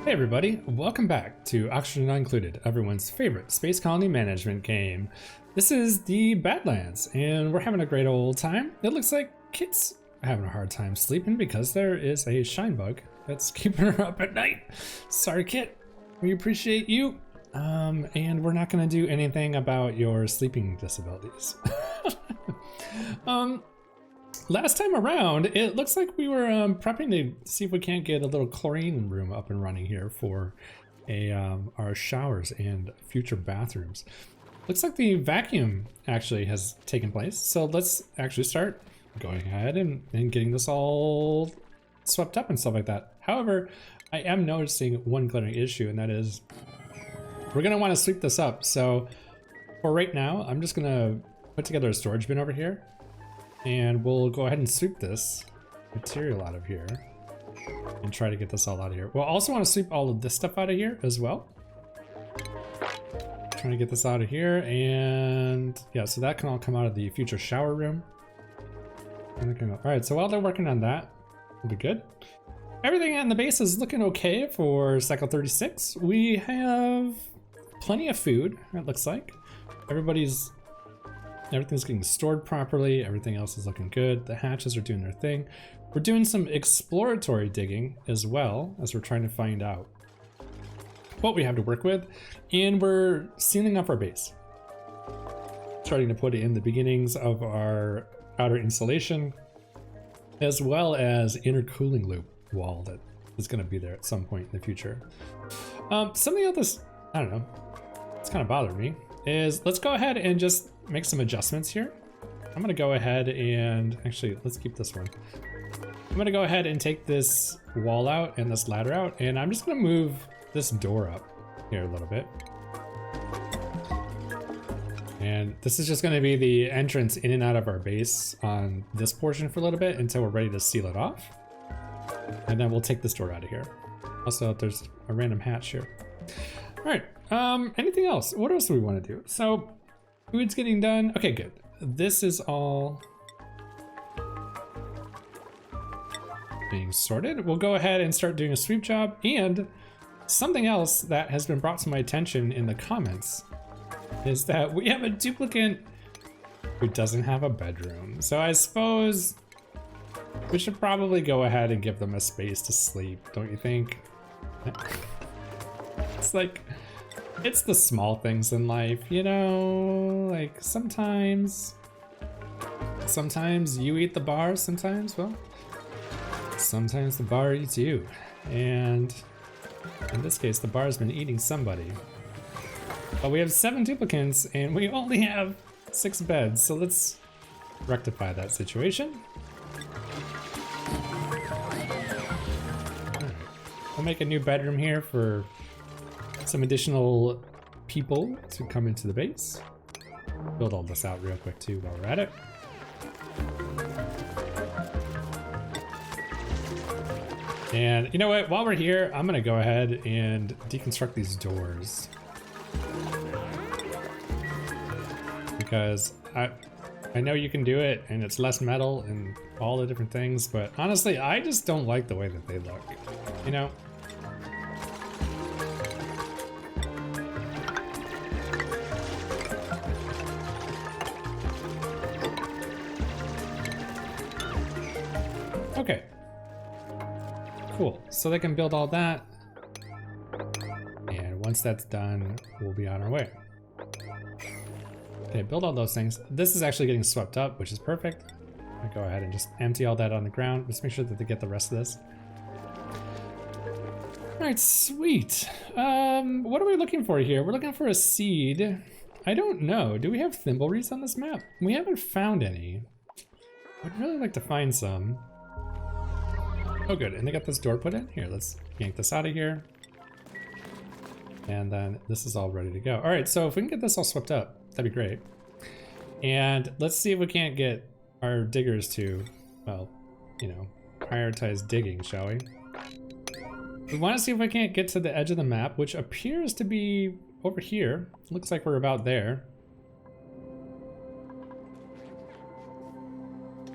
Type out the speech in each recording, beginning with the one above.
Hey everybody, welcome back to Oxygen Not Included, everyone's favorite space colony management game. This is the Badlands, and we're having a great old time. It looks like Kit's having a hard time sleeping because there is a shine bug that's keeping her up at night. Sorry Kit, we appreciate you. And we're not gonna do anything about your sleeping disabilities. Last time around, it looks like we were prepping to see if we can't get a little chlorine room up and running here for our showers and future bathrooms. Looks like the vacuum actually has taken place, so let's actually start going ahead and getting this all swept up and stuff like that. However, I am noticing one glaring issue, and that is we're going to want to sweep this up. So for right now, I'm just going to put together a storage bin over here. And we'll go ahead and sweep this material out of here and try to get this all out of here. We'll also want to sweep all of this stuff out of here as well. Trying to get this out of here, and yeah, so that can all come out of the future shower room. All right, so while they're working on that, we'll be good. Everything in the base is looking okay for cycle 36. We have plenty of food, it looks like. Everything's getting stored properly. Everything else is looking good. The hatches are doing their thing. We're doing some exploratory digging as well as we're trying to find out what we have to work with. And we're sealing up our base. Starting to put in the beginnings of our outer insulation, as well as inner cooling loop wall that is going to be there at some point in the future. Something else, I don't know, it's kind of bothered me, is let's go ahead and just make some adjustments here. I'm gonna go ahead and actually, let's keep this one. I'm gonna go ahead and take this wall out and this ladder out, and I'm just gonna move this door up here a little bit. And this is just gonna be the entrance in and out of our base on this portion for a little bit until we're ready to seal it off. And then we'll take this door out of here. Also, there's a random hatch here. All right, anything else? What else do we wanna do? So, food's getting done. Okay, good. This is all being sorted. We'll go ahead and start doing a sweep job. And something else that has been brought to my attention in the comments is that we have a duplicant who doesn't have a bedroom. So I suppose we should probably go ahead and give them a space to sleep, don't you think? It's like, it's the small things in life, you know, like sometimes you eat the bar, sometimes the bar eats you. And in this case, the bar's been eating somebody. But we have 7 duplicants and we only have 6 beds, so let's rectify that situation. All right. We'll make a new bedroom here for some additional people to come into the base. Build all this out real quick too while we're at it. And you know what, while we're here, I'm gonna go ahead and deconstruct these doors. Because I know you can do it and it's less metal and all the different things, but honestly, I just don't like the way that they look, you know? Okay, cool. So they can build all that. And once that's done, we'll be on our way. Okay, build all those things. This is actually getting swept up, which is perfect. I'll go ahead and just empty all that on the ground. Just make sure that they get the rest of this. All right, sweet. What are we looking for here? We're looking for a seed. I don't know. Do we have thimbleweeds on this map? We haven't found any. I'd really like to find some. Oh good, and they got this door put in. Here, let's yank this out of here. And then this is all ready to go. All right, so if we can get this all swept up, that'd be great. And let's see if we can't get our diggers to, well, you know, prioritize digging, shall we? We want to see if we can't get to the edge of the map, which appears to be over here. Looks like we're about there.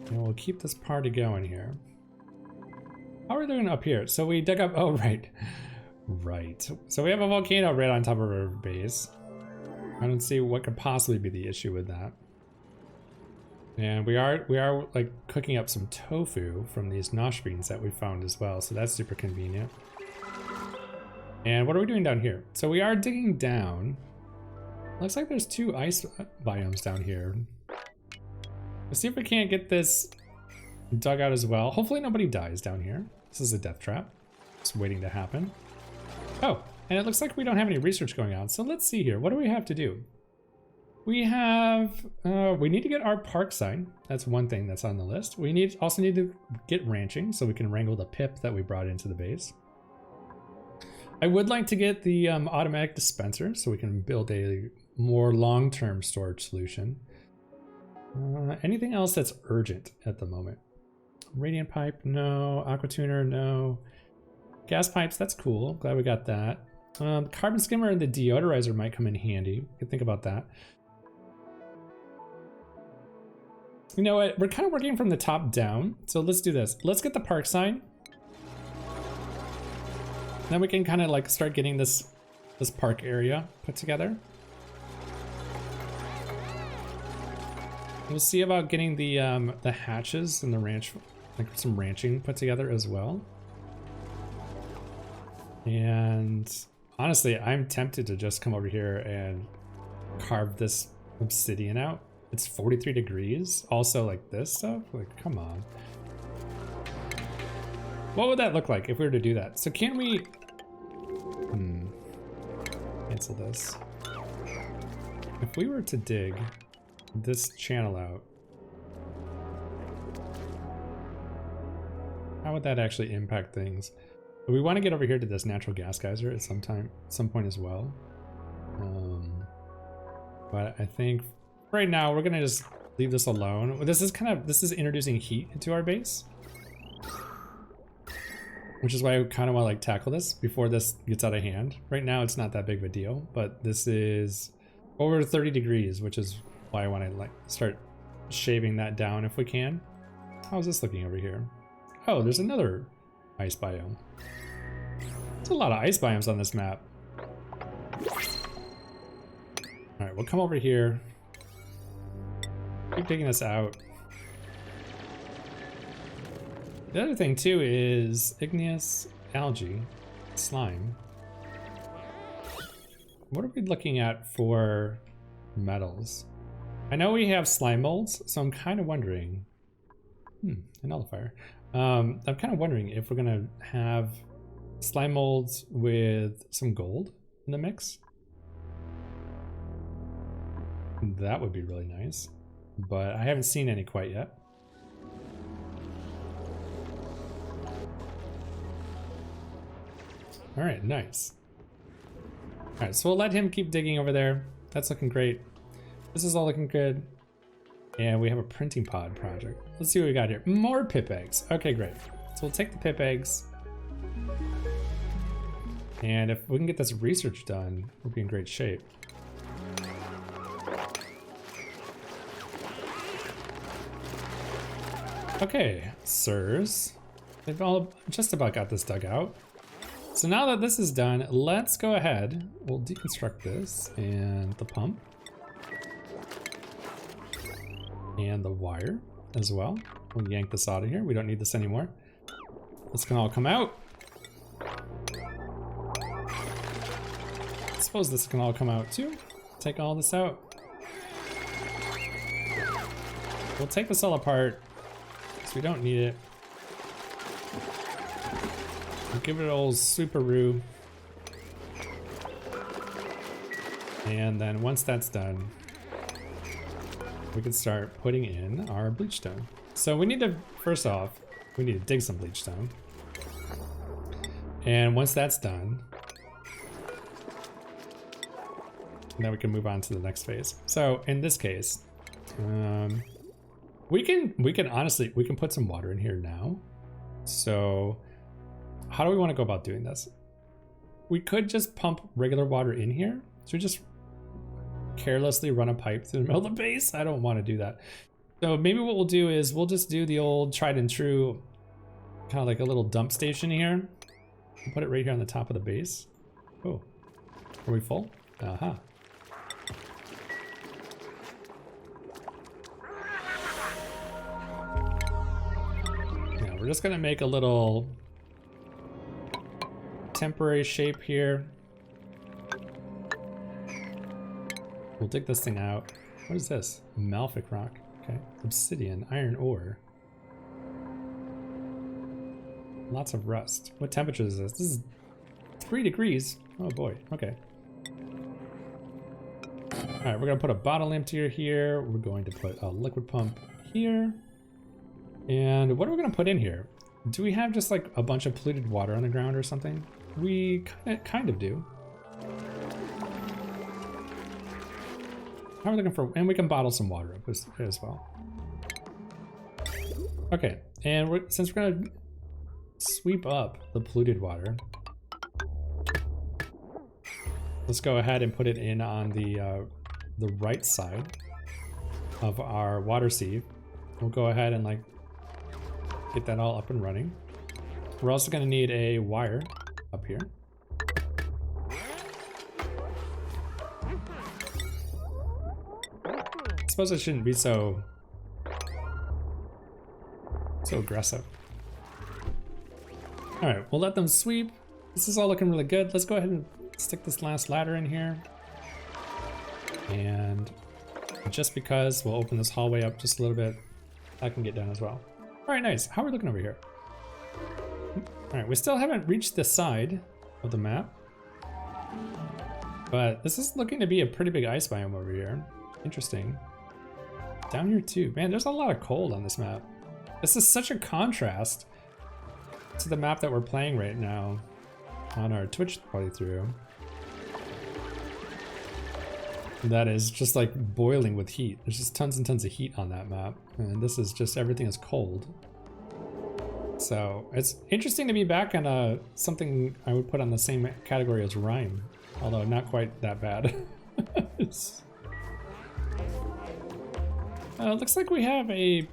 And we'll keep this party going here. How are we doing up here? So we dug up, oh right. Right. So we have a volcano right on top of our base. I don't see what could possibly be the issue with that. And we are like cooking up some tofu from these nosh beans that we found as well, so that's super convenient. And what are we doing down here? So we are digging down. Looks like there's 2 ice biomes down here. Let's see if we can't get this dug out as well. Hopefully nobody dies down here. This is a death trap. It's waiting to happen. Oh, and it looks like we don't have any research going on. So let's see here. What do we have to do? We have, we need to get our park sign. That's one thing that's on the list. We also need to get ranching so we can wrangle the pip that we brought into the base. I would like to get the automatic dispenser so we can build a more long-term storage solution. Anything else that's urgent at the moment? Radiant pipe, no. Aqua tuner, no. Gas pipes, that's cool. Glad we got that. Carbon skimmer and the deodorizer might come in handy. We can think about that. You know what? We're kind of working from the top down. So let's do this. Let's get the park sign. Then we can kind of like start getting this park area put together. We'll see about getting the hatches and the ranch, like some ranching put together as well. And honestly, I'm tempted to just come over here and carve this obsidian out. It's 43 degrees. Also like this stuff, like come on. What would that look like if we were to do that? So can we, cancel this. If we were to dig this channel out, how would that actually impact things? We want to get over here to this natural gas geyser at some point as well. But I think right now we're gonna just leave this alone. This is introducing heat into our base, which is why I kind of want to like tackle this before this gets out of hand. Right now it's not that big of a deal, but this is over 30 degrees, which is why I want to like start shaving that down if we can. How's this looking over here? Oh, there's another ice biome. There's a lot of ice biomes on this map. All right, we'll come over here. Keep digging this out. The other thing too is igneous algae, slime. What are we looking at for metals? I know we have slime molds, so I'm kind of wondering. A nullifier. I'm kind of wondering if we're gonna have slime molds with some gold in the mix. That would be really nice, but I haven't seen any quite yet. All right, nice. All right, so we'll let him keep digging over there. That's looking great. This is all looking good. And we have a printing pod project. Let's see what we got here. More pip eggs. Okay, great. So we'll take the pip eggs. And if we can get this research done, we'll be in great shape. Okay, sirs. They've all just about got this dug out. So now that this is done, let's go ahead. We'll deconstruct this and the pump. And the wire as well. We'll yank this out of here. We don't need this anymore. This can all come out. I suppose this can all come out too. Take all this out. We'll take this all apart because we don't need it. We'll give it an old super-roo. And then once that's done, we can start putting in our bleach stone. So we need to, first off, we need to dig some bleach stone. And once that's done, then we can move on to the next phase. So in this case, we can honestly, we can put some water in here now. So how do we want to go about doing this? We could just pump regular water in here. So we just carelessly run a pipe through the middle of the base. I don't want to do that. So maybe what we'll do is we'll just do the old tried and true, kind of like a little dump station here. We'll put it right here on the top of the base. Oh, are we full? Aha. Yeah, we're just gonna make a little temporary shape here. We'll dig this thing out. What is this? Malfic rock. Okay. Obsidian, iron ore. Lots of rust. What temperature is this? This is 3 degrees. Oh boy. Okay. Alright, we're gonna put a bottle emptier here. We're going to put a liquid pump here. And what are we gonna put in here? Do we have just like a bunch of polluted water on the ground or something? We kind of do. How are we looking for, and we can bottle some water up as well. Okay, and since we're gonna sweep up the polluted water, let's go ahead and put it in on the right side of our water sieve. We'll go ahead and like get that all up and running. We're also gonna need a wire up here. I suppose it shouldn't be so aggressive. All right, we'll let them sweep. This is all looking really good. Let's go ahead and stick this last ladder in here. And just because we'll open this hallway up just a little bit, that can get done as well. All right, nice. How are we looking over here? All right, we still haven't reached the side of the map, but this is looking to be a pretty big ice biome over here. Interesting. Down here too. Man, there's a lot of cold on this map. This is such a contrast to the map that we're playing right now on our Twitch playthrough. That is just like boiling with heat. There's just tons and tons of heat on that map. And this is just, everything is cold. So it's interesting to be back on something I would put on the same category as Rime. Although not quite that bad. Looks like we have a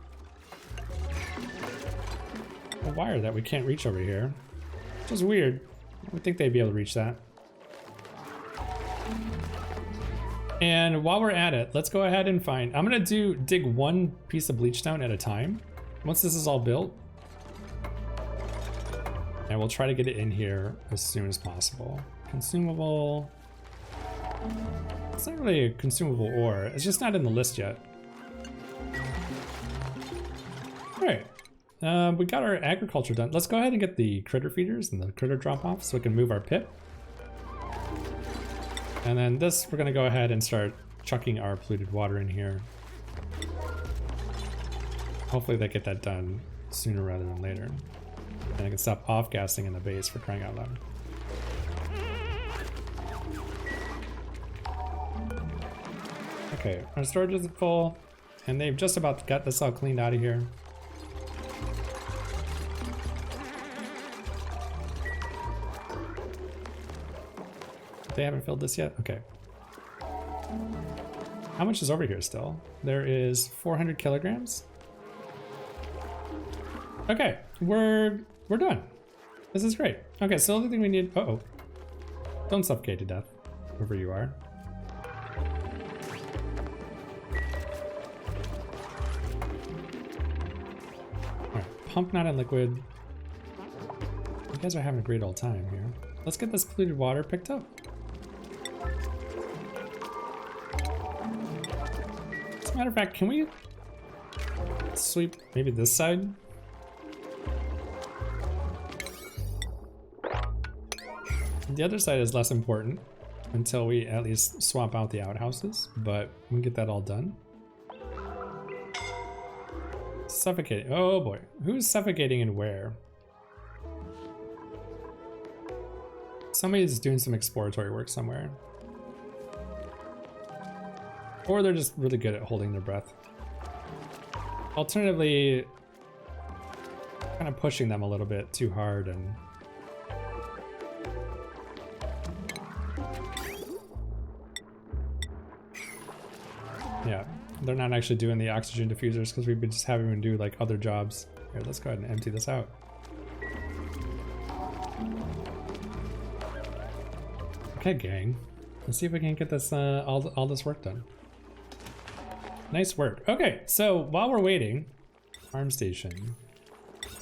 wire that we can't reach over here, which is weird. I would think they'd be able to reach that. And while we're at it, let's go ahead and find, I'm gonna dig one piece of bleach stone at a time. Once this is all built, and we'll try to get it in here as soon as possible. Consumable. It's not really a consumable ore. It's just not in the list yet. All right, we got our agriculture done. Let's go ahead and get the critter feeders and the critter drop-off so we can move our pit. And then this, we're gonna go ahead and start chucking our polluted water in here. Hopefully they get that done sooner rather than later. And I can stop off-gassing in the base, for crying out loud. Okay, our storage is full, and they've just about got this all cleaned out of here. They haven't filled this yet? Okay. How much is over here still? There is 400 kilograms. Okay, we're done. This is great. Okay, so the only thing we need, uh-oh. Don't suffocate to death, wherever you are. All right, pump not in liquid. You guys are having a great old time here. Let's get this polluted water picked up. As a matter of fact, can we sweep maybe this side? The other side is less important until we at least swap out the outhouses, but we can get that all done. Suffocating. Oh boy. Who's suffocating and where? Somebody's doing some exploratory work somewhere. Or they're just really good at holding their breath. Alternatively, kind of pushing them a little bit too hard and yeah, they're not actually doing the oxygen diffusers because we've been just having them do like other jobs. Here, let's go ahead and empty this out. Okay, gang. Let's see if we can get this all this work done. Nice work. Okay, so while we're waiting, farm station,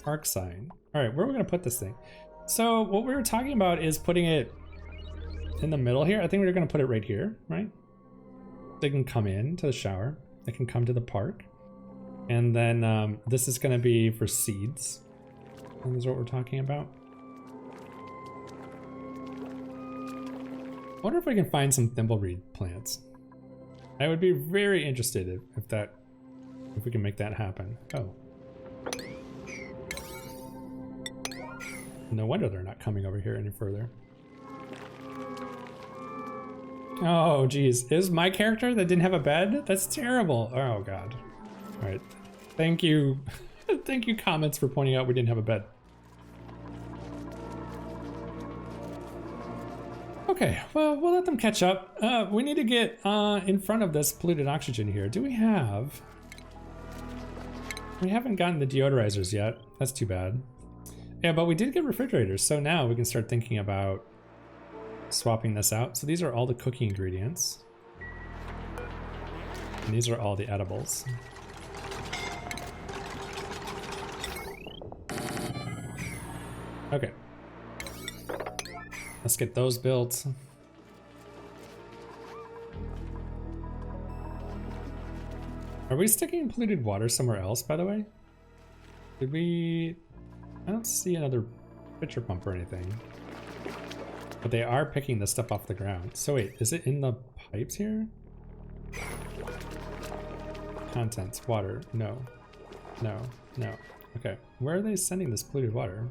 park sign. All right, where are we gonna put this thing? So what we were talking about is putting it in the middle here. I think we're gonna put it right here, right? They can come in to the shower. They can come to the park. And then this is gonna be for seeds. That is what we're talking about. I wonder if we can find some thimbleweed plants. I would be very interested if we can make that happen. Oh. No wonder they're not coming over here any further. Oh, geez. Is my character that didn't have a bed? That's terrible. Oh, God. All right. Thank you. Thank you, comments, for pointing out we didn't have a bed. Okay, well, we'll let them catch up. We need to get in front of this polluted oxygen here. Do we have... We haven't gotten the deodorizers yet. That's too bad. Yeah, but we did get refrigerators, so now we can start thinking about swapping this out. So these are all the cooking ingredients. And these are all the edibles. Okay. Let's get those built. Are we sticking polluted water somewhere else, by the way? Did we... I don't see another pitcher pump or anything. But they are picking this stuff off the ground. So wait, is it in the pipes here? Contents, water, no. No, no. Okay, where are they sending this polluted water?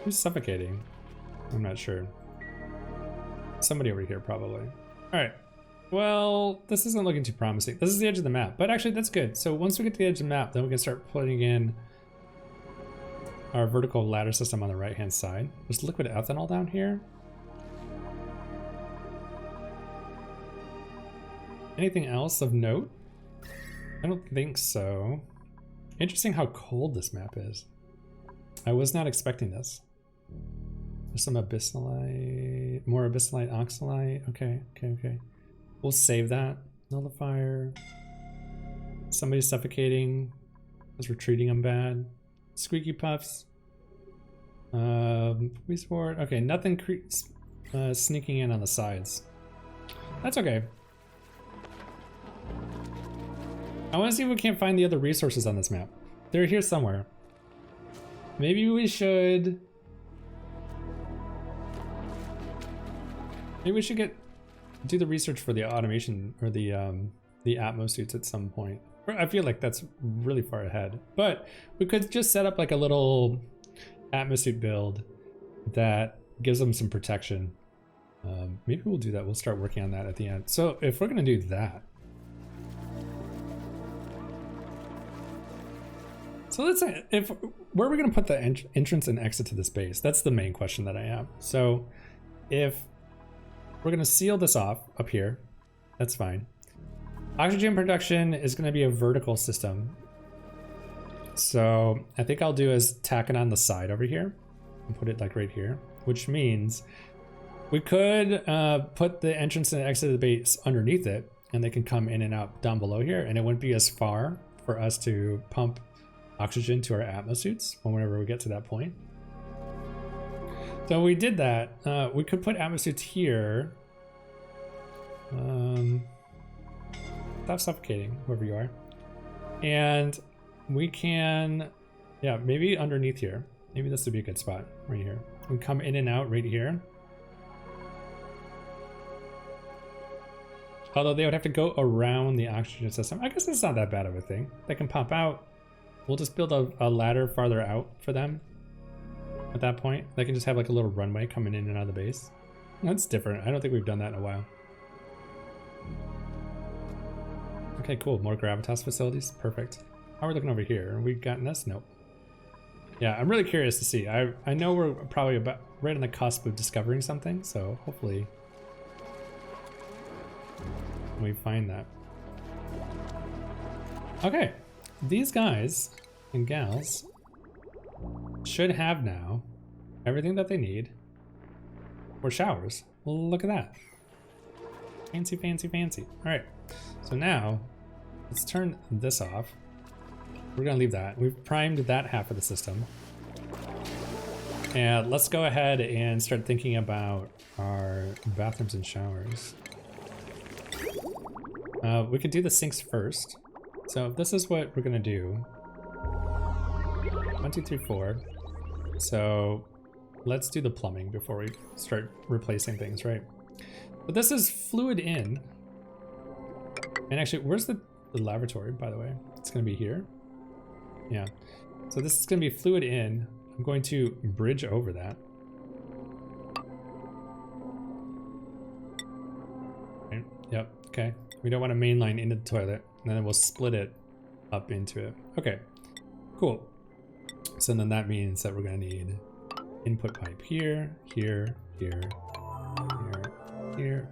Who's suffocating? I'm not sure. Somebody over here, probably. All right. Well, this isn't looking too promising. This is the edge of the map, but actually that's good. So once we get to the edge of the map, then we can start putting in our vertical ladder system on the right-hand side. There's liquid ethanol down here. Anything else of note? I don't think so. Interesting how cold this map is. I was not expecting this. There's some abyssalite, more abyssalite, oxalite. Okay, okay, okay. We'll save that. Nullifier. Somebody's suffocating because we're treating them bad. Squeaky puffs. Police board. Okay, nothing sneaking in on the sides. That's okay. I want to see if we can't find the other resources on this map. They're here somewhere. Maybe we should... Maybe we should do the research for the automation or the Atmos suits at some point. I feel like that's really far ahead, but we could just set up like a little Atmos suit build that gives them some protection. Maybe we'll do that. We'll start working on that at the end. So if we're gonna do that, so let's say where are we gonna put the entrance and exit to this base? That's the main question that I have. So if we're gonna seal this off up here, that's fine. Oxygen production is gonna be a vertical system. So I think I'll do is tack it on the side over here and put it like right here, which means we could put the entrance and exit of the base underneath it and they can come in and out down below here, and it wouldn't be as far for us to pump oxygen to our Atmos suits whenever we get to that point. So we did that. We could put Atmos suits here. Stop suffocating, whoever you are. And we can, yeah, maybe underneath here. Maybe this would be a good spot right here. We come in and out right here. Although they would have to go around the oxygen system. I guess it's not that bad of a thing. They can pop out. We'll just build a ladder farther out for them. At that point, they can just have like a little runway coming in and out of the base. That's different. I don't think we've done that in a while. Okay, cool. More gravitas facilities. Perfect. How are we looking over here? Have we gotten this? Nope. Yeah, I'm really curious to see. I know we're probably about right on the cusp of discovering something, so hopefully we find that. Okay, these guys and gals should have now everything that they need for showers. Look at that. Fancy, fancy, fancy. All right, so now let's turn this off. We're gonna leave that. We've primed that half of the system. And let's go ahead and start thinking about our bathrooms and showers. We could do the sinks first. So this is what we're gonna do. 1, 2, 3, 4. So let's do the plumbing before we start replacing things, right? But this is fluid in. And actually, where's the lavatory, by the way? It's gonna be here. Yeah. So this is gonna be fluid in. I'm going to bridge over that. Okay. Yep, okay. We don't want to mainline into the toilet, and then we'll split it up into it. Okay, cool. So then that means that we're gonna need input pipe here, here, here, here, here,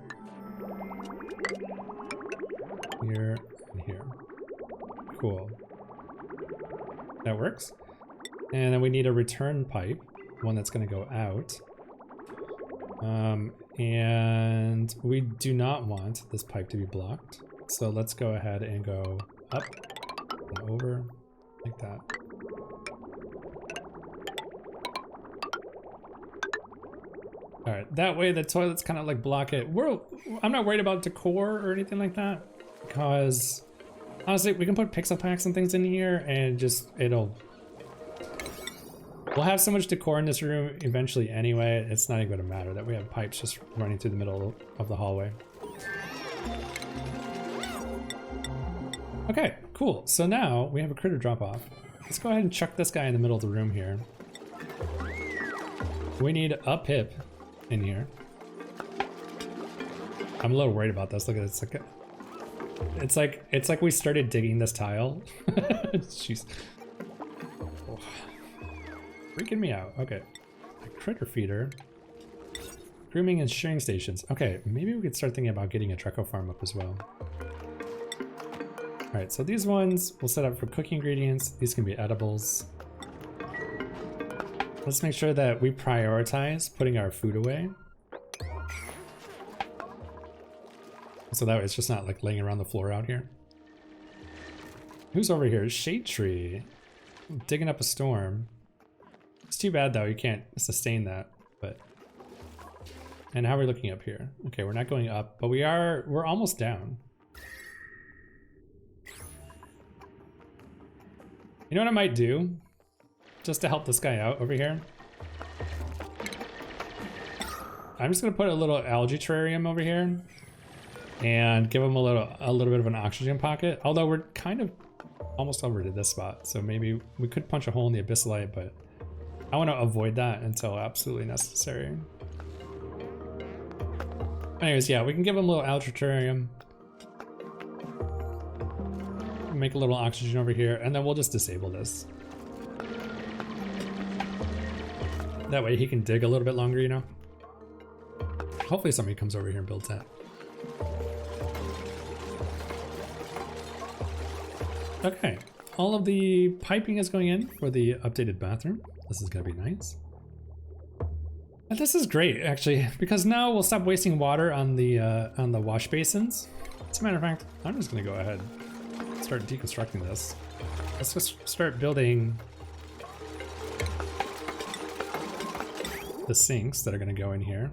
here, and here. Cool. That works. And then we need a return pipe, one that's going to go out. And we do not want this pipe to be blocked. So let's go ahead and go up and over like that. All right, that way the toilets kind of like block it. I'm not worried about decor or anything like that, because honestly, we can put pixel packs and things in here and just, we'll have so much decor in this room eventually anyway, it's not even gonna matter that we have pipes just running through the middle of the hallway. Okay, cool. So now we have a critter drop off. Let's go ahead and chuck this guy in the middle of the room here. We need a pip in here. I'm a little worried about this. Look at it. It's like we started digging this tile. Jeez. Oh. Freaking me out. Okay. A critter feeder. Grooming and shearing stations. Okay, maybe we could start thinking about getting a Treco farm up as well. Alright, so these ones we'll set up for cooking ingredients. These can be edibles. Let's make sure that we prioritize putting our food away. So that way it's just not like laying around the floor out here. Who's over here? Shade Tree. Digging up a storm. It's too bad though, you can't sustain that, but. And how are we looking up here? Okay, we're not going up, but we're almost down. You know what I might do? Just to help this guy out over here. I'm just gonna put a little algae terrarium over here and give him a little bit of an oxygen pocket. Although we're kind of almost over to this spot, so maybe we could punch a hole in the abyssalite, but I want to avoid that until absolutely necessary. Anyways, yeah, we can give him a little algae terrarium. Make a little oxygen over here, and then we'll just disable this. That way he can dig a little bit longer, you know? Hopefully somebody comes over here and builds that. Okay, all of the piping is going in for the updated bathroom. This is gonna be nice. And this is great, actually, because now we'll stop wasting water on the wash basins. As a matter of fact, I'm just gonna go ahead and start deconstructing this. Let's just start building the sinks that are gonna go in here.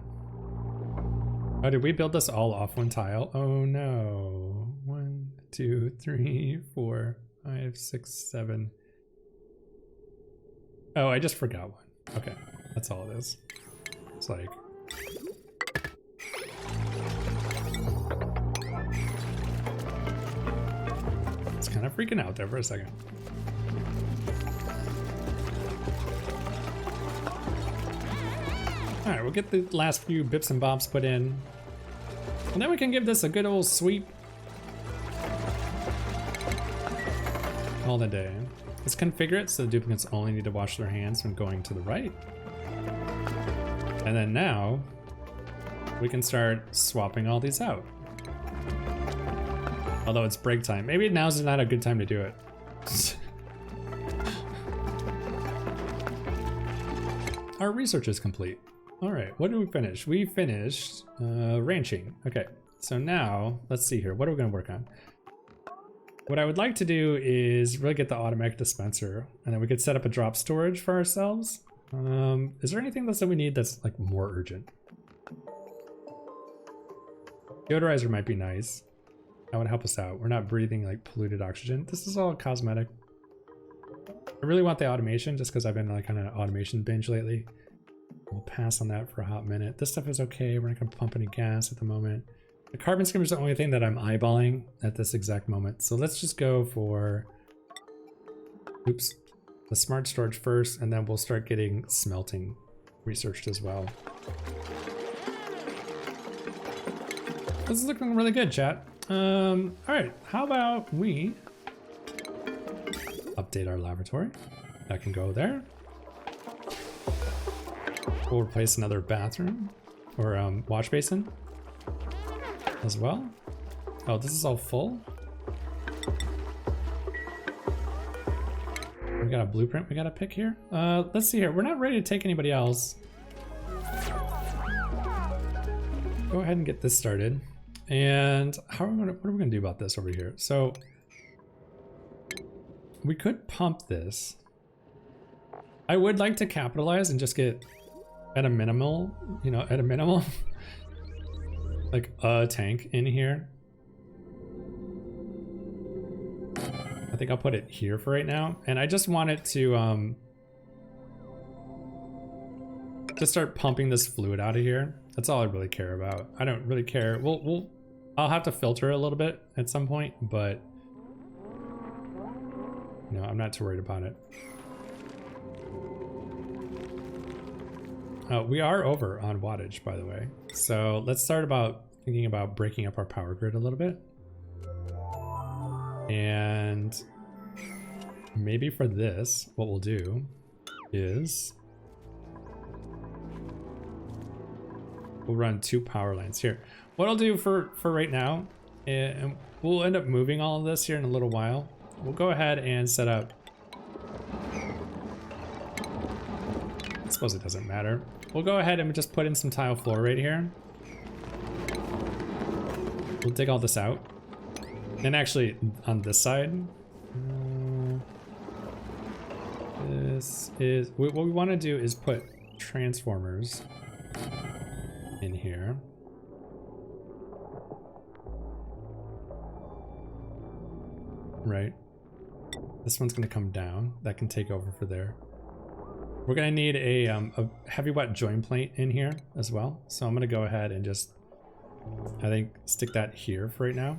Oh, did we build this all off one tile? Oh no. 1, 2, 3, 4, 5, 6, 7. Oh, I just forgot one. Okay, that's all it is. It's like... It's kind of freaking out there for a second. Alright, we'll get the last few bips and bobs put in. And then we can give this a good old sweep. Call it a day. Let's configure it so the duplicates only need to wash their hands when going to the right. And then now, we can start swapping all these out. Although it's break time. Maybe now's not a good time to do it. our research is complete. All right, what did we finish? We finished ranching. Okay, so now let's see here. What are we gonna work on? What I would like to do is really get the automatic dispenser, and then we could set up a drop storage for ourselves. Is there anything else that we need that's like more urgent? Deodorizer might be nice. That would help us out. We're not breathing like polluted oxygen. This is all cosmetic. I really want the automation just because I've been like on an automation binge lately. We'll pass on that for a hot minute. This stuff is okay. We're not gonna pump any gas at the moment. The carbon skimmer is the only thing that I'm eyeballing at this exact moment. So let's just go for, oops, the smart storage first, and then we'll start getting smelting researched as well. This is looking really good, chat. All right, how about we update our laboratory? That can go there. We'll replace another bathroom or wash basin as well. Oh, this is all full. We got a blueprint we gotta pick here. Let's see here. We're not ready to take anybody else. Go ahead and get this started. And what are we gonna do about this over here? So we could pump this. I would like to capitalize and just get at a minimal, like a tank in here. I think I'll put it here for right now. And I just want it to just start pumping this fluid out of here. That's all I really care about. I don't really care. I'll have to filter it a little bit at some point, but no, I'm not too worried about it. We are over on wattage, by the way. So let's start thinking about breaking up our power grid a little bit. And maybe for this, what we'll do is we'll run 2 power lines here. What I'll do for right now, and we'll end up moving all of this here in a little while. We'll go ahead and set up, I suppose it doesn't matter. We'll go ahead and just put in some tile floor right here. We'll dig all this out. And actually on this side, what we want to do is put transformers in here. Right. This one's going to come down. That can take over for there. We're going to need a heavy wet join plate in here as well. So I'm going to go ahead and just, I think, stick that here for right now.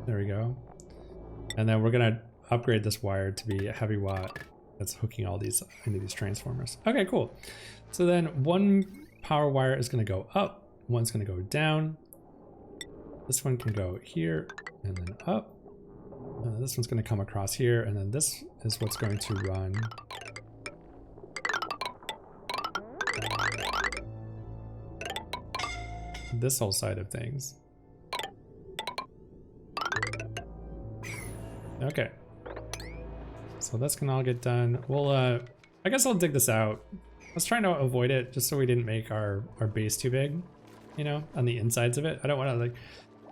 There we go. And then we're going to upgrade this wire to be a heavy watt that's hooking all these into these transformers. Okay, cool. So then one power wire is going to go up. One's going to go down. This one can go here and then up. This one's going to come across here, and then this is what's going to run this whole side of things. Okay. So that's gonna all get done. We'll, I guess I'll dig this out. I was trying to avoid it just so we didn't make our base too big, you know, on the insides of it. I don't want to like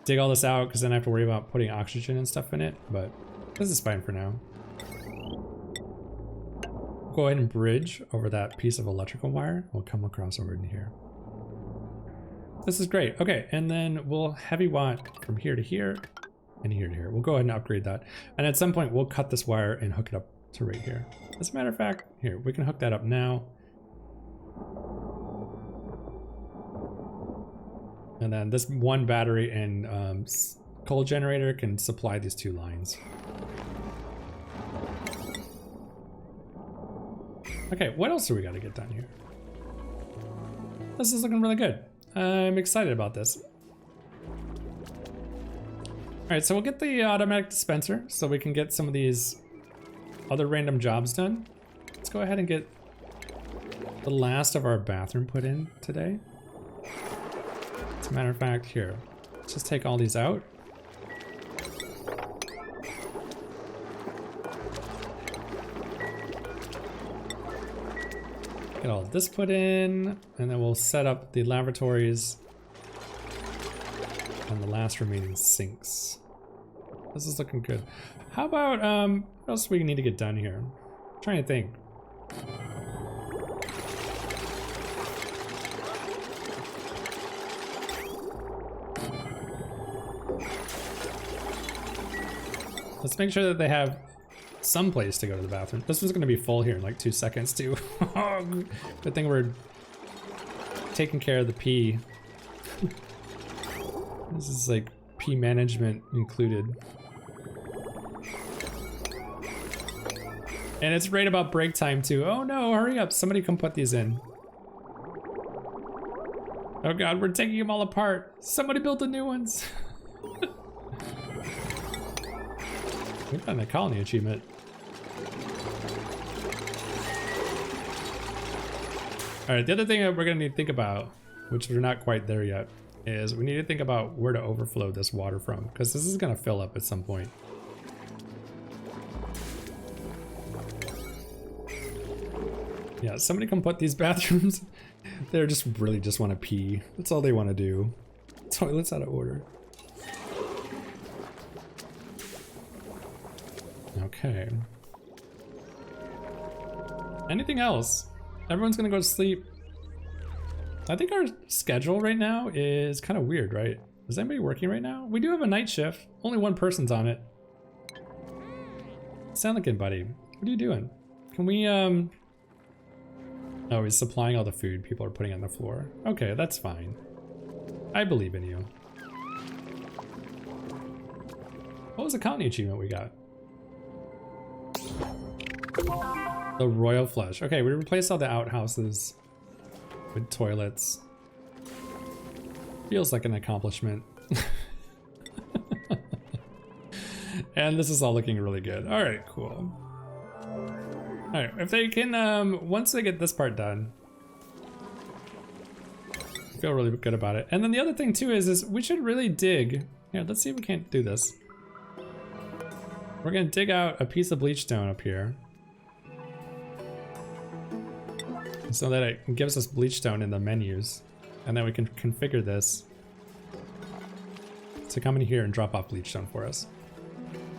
dig all this out because then I have to worry about putting oxygen and stuff in it, but this is fine for now. Go ahead and bridge over that piece of electrical wire. We'll come across over in here. This is great. Okay, and then we'll heavy watt from here to here and here to here. We'll go ahead and upgrade that. And at some point we'll cut this wire and hook it up to right here. As a matter of fact, here, we can hook that up now. And then this one battery and coal generator can supply these 2 lines. Okay, what else do we got to get done here? This is looking really good. I'm excited about this. All right, so we'll get the automatic dispenser so we can get some of these other random jobs done. Let's go ahead and get the last of our bathroom put in today. As a matter of fact, here, let's just take all these out. Get all this put in, and then we'll set up the lavatories and the last remaining sinks. This is looking good. How about, what else do we need to get done here? I'm trying to think. Let's make sure that they have some place to go to the bathroom. This one's gonna be full here in like 2 seconds too. Good thing we're taking care of the pee. This is like pee management included. And it's right about break time too. Oh no, hurry up, somebody come put these in. Oh god, we're taking them all apart. Somebody build the new ones. We've gotten a colony achievement. All right, the other thing that we're gonna need to think about, which we're not quite there yet, is we need to think about where to overflow this water from, because this is gonna fill up at some point. Yeah, somebody come put these bathrooms. They're just really just want to pee. That's all they want to do. Toilets out of order. Okay. Anything else? Everyone's gonna go to sleep. I think our schedule right now is kind of weird, right? Is anybody working right now? We do have a night shift. Only one person's on it. Sound like it, buddy. What are you doing? Can we, Oh, he's supplying all the food people are putting on the floor. Okay, that's fine. I believe in you. What was the colony achievement we got? The royal flush. Okay, we replaced all the outhouses with toilets. Feels like an accomplishment. And this is all looking really good. All right, cool. All right, if they can, once they get this part done, I feel really good about it. And then the other thing too is we should really dig. Yeah, let's see if we can't do this. We're gonna dig out a piece of bleach stone up here, so that it gives us bleach stone in the menus, and then we can configure this to come in here and drop off bleach stone for us.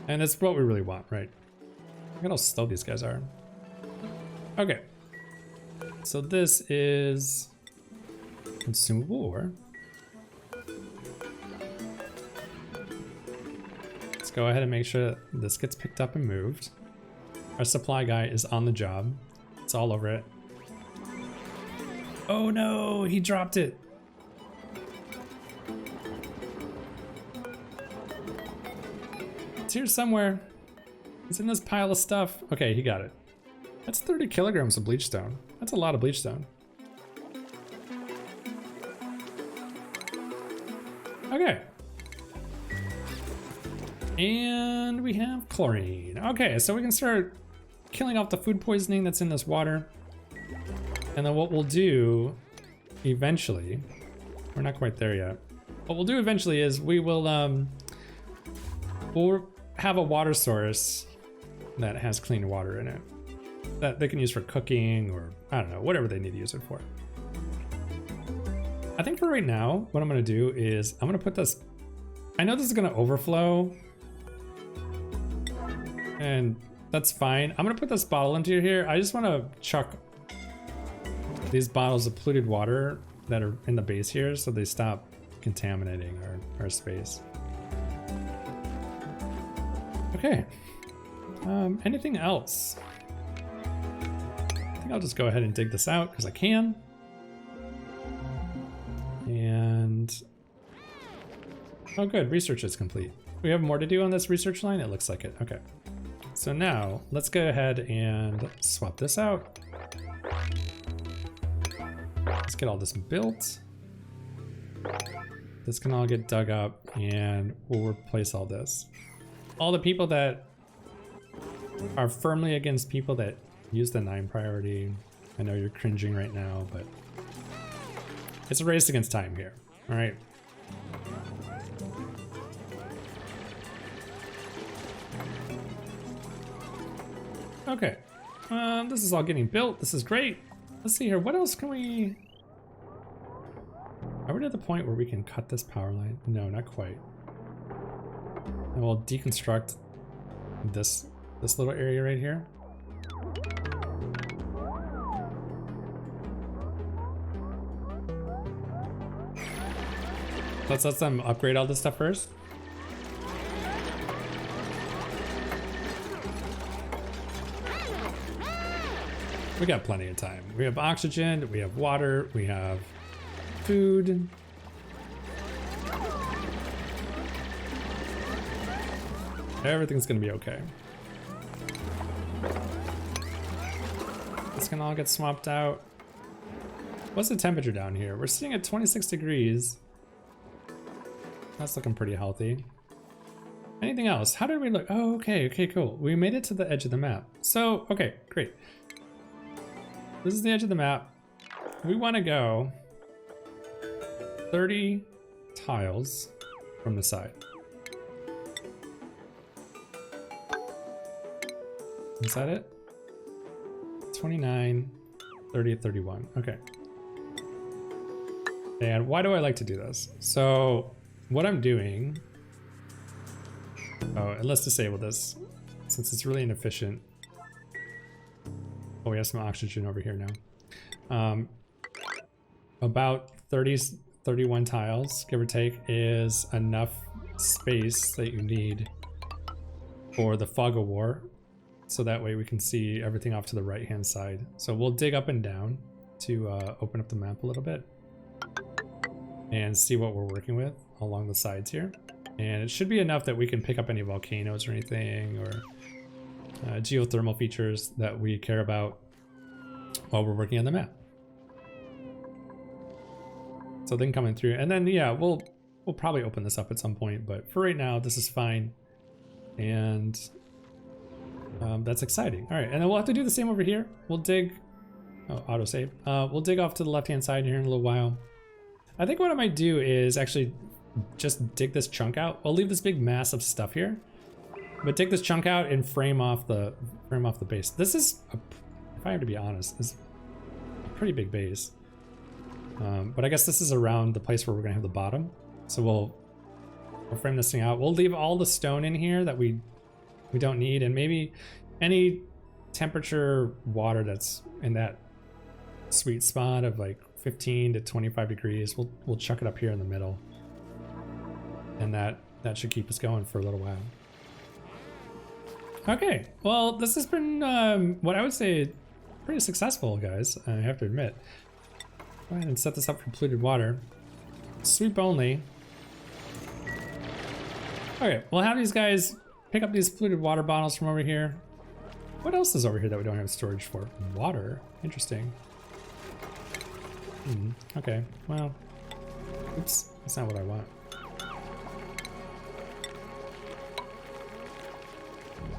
And it's what we really want, right? Look at how slow these guys are. Okay, so this is consumable ore. Let's go ahead and make sure that this gets picked up and moved. Our supply guy is on the job. It's all over it. Oh no, he dropped it. It's here somewhere. It's in this pile of stuff. Okay, he got it. That's 30 kilograms of bleach stone. That's a lot of bleach stone. Okay. And we have chlorine. Okay, so we can start killing off the food poisoning that's in this water. And then what we'll do eventually, we're not quite there yet. What we'll do eventually is we'll have a water source that has clean water in it that they can use for cooking, or I don't know, whatever they need to use it for. I think for right now, what I'm gonna do is I'm gonna put this, I know this is gonna overflow, and that's fine. I'm gonna put this bottle into here. I just wanna chuck these bottles of polluted water that are in the base here so they stop contaminating our space. Okay, anything else? I think I'll just go ahead and dig this out because I can. And, oh good, research is complete. We have more to do on this research line? It looks like it, okay. So now, let's go ahead and swap this out. Let's get all this built. This can all get dug up and we'll replace all this. All the people that are firmly against people that use the 9 priority, I know you're cringing right now, but it's a race against time here, all right? Okay, this is all getting built. This is great. Let's see here. What else can we... Are we to the point where we can cut this power line? No, not quite. And we'll deconstruct this little area right here. Let's let them upgrade all this stuff first. We got plenty of time. We have oxygen, we have water, we have food. Everything's gonna be okay. This can all get swapped out. What's the temperature down here? We're sitting at 26 degrees. That's looking pretty healthy. Anything else? How did we look? Oh, okay, cool. We made it to the edge of the map. So, okay, great. This is the edge of the map. We want to go 30 tiles from the side. Is that it? 29, 30, 31. Okay. And why do I like to do this? So what I'm doing... Oh, and let's disable this since it's really inefficient. Oh, we have some oxygen over here now. About 31 tiles, give or take, is enough space that you need for the fog of war. So that way we can see everything off to the right hand side. So we'll dig up and down to open up the map a little bit and see what we're working with along the sides here. And it should be enough that we can pick up any volcanoes or anything, or geothermal features that we care about while we're working on the map. So then coming through, and then yeah, we'll probably open this up at some point, but for right now this is fine. And that's exciting. All right, and then we'll have to do the same over here. We'll dig, oh, autosave. We'll dig off to the left-hand side here in a little while. I think what I might do is actually just dig this chunk out. I'll leave this big mass of stuff here, but take this chunk out and frame off the base. This is, if I have to be honest, is a pretty big base. But I guess this is around the place where we're gonna have the bottom. So we'll frame this thing out. We'll leave all the stone in here that we don't need, and maybe any temperature water that's in that sweet spot of like 15 to 25 degrees. We'll chuck it up here in the middle, and that should keep us going for a little while. Okay, well, this has been what I would say pretty successful, guys. I have to admit. Go ahead and set this up for polluted water. Sweep only. Okay, we'll have these guys pick up these polluted water bottles from over here. What else is over here that we don't have storage for? Water. Interesting. Okay, well, oops, that's not what I want.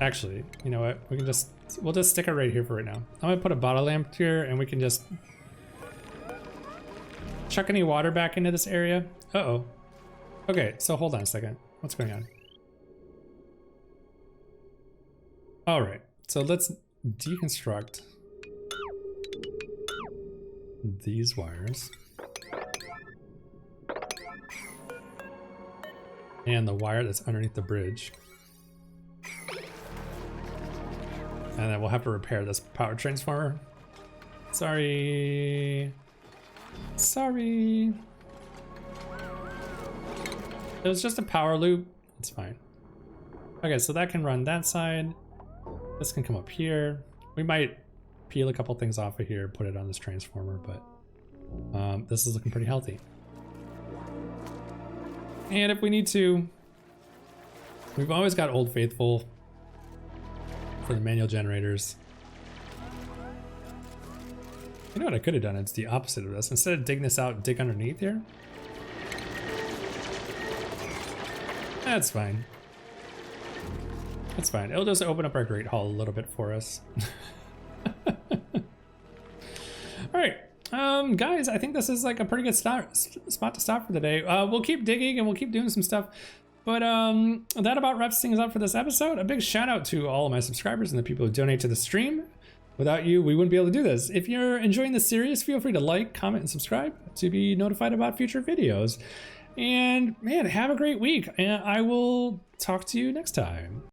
Actually, you know what? We'll just stick it right here for right now. I'm gonna put a bottle lamp here, and we can just chuck any water back into this area. Uh-oh. Okay, so hold on a second. What's going on? All right, so let's deconstruct these wires and the wire that's underneath the bridge. And then we'll have to repair this power transformer. Sorry. Sorry. It was just a power loop. It's fine. Okay, so that can run that side. This can come up here. We might peel a couple things off of here, put it on this transformer, but this is looking pretty healthy. And if we need to, we've always got Old Faithful for the manual generators. You know what I could have done? It's the opposite of this. Instead of digging this out, dig underneath here. That's fine. That's fine. It'll just open up our Great Hall a little bit for us. All right, guys, I think this is like a pretty good spot to stop for the day. We'll keep digging and we'll keep doing some stuff. But that about wraps things up for this episode. A big shout out to all of my subscribers and the people who donate to the stream. Without you, we wouldn't be able to do this. If you're enjoying the series, feel free to like, comment, and subscribe to be notified about future videos. And man, have a great week, and I will talk to you next time.